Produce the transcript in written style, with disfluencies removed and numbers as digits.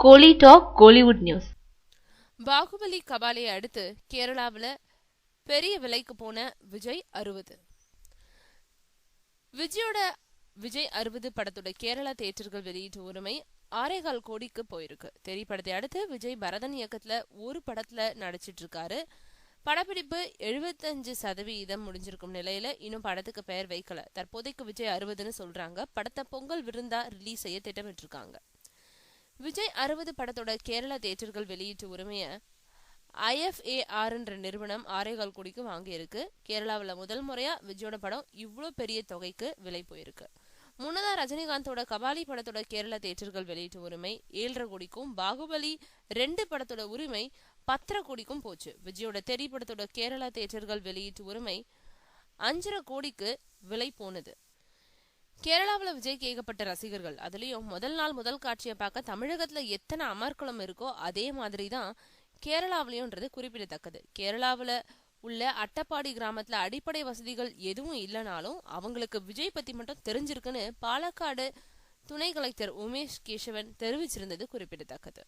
கோலி talk Kollywood news. Baahubali கபாலியை அடுத்து கேரளாவில் பெரிய விலைக்கு போன விஜய் 60. விஜய் 60 படத்தோட கேரளா தியேட்டர்கள் வெளியீட்டு உரிமை 6.25 கோடிக்கு போயிருக்கு. தெரி படத்தை அடுத்து விஜய் பரதன் ஒரு படத்துல நடிச்சிட்டு இருக்காரு. படப்பிடிப்பு 75% முடிஞ்சிருக்கும் நிலையில இன்னும் படத்துக்கு பெயர் வைக்கல. தற்போதைக்கு விஜய் 60ன்னு சொல்றாங்க. படத்தை பொங்கல் விருந்தா ரிலீஸ் செய்ய திட்டமிட்டு இருக்காங்க. விஜய் 60 படத்தோட கேரளா தியேட்டர்கள் வெளியீட்டு உரிமைய IFAR என்ற நிறுவனம் 6.25 கோடிக்கு வாங்கியிருக்கு. கேரளாவில் முதல் முறையா விஜயோட படம் இவ்வளோ பெரிய தொகைக்கு விலை போயிருக்கு. முன்னதா ரஜினிகாந்தோட கபாலி படத்தோட கேரளா தியேட்டர்கள் வெளியீட்டு உரிமை 7.5 கோடிக்கும், பாகுபலி 2 படத்தோட உரிமை 10.5 கோடிக்கும் போச்சு. விஜயோட தெரி படத்தோட கேரளா தியேட்டர்கள் வெளியீட்டு உரிமை 5.5 கோடிக்கு விலை போனது. கேரளாவில் விஜய்க்கு ஏகப்பட்ட ரசிகர்கள். அதுலயும் முதல் நாள் முதல் காட்சியை பார்க்க தமிழகத்துல எத்தனை அமர்க்களம் இருக்கோ அதே மாதிரி தான் கேரளாவிலையும்ன்றது குறிப்பிடத்தக்கது. கேரளாவில் உள்ள அட்டப்பாடி கிராமத்துல அடிப்படை வசதிகள் எதுவும் இல்லைனாலும் அவங்களுக்கு விஜய் பத்தி மட்டும் தெரிஞ்சிருக்குன்னு பாலக்காடு துணை கலெக்டர் உமேஷ் கேசவன் தெரிவிச்சிருந்தது குறிப்பிடத்தக்கது.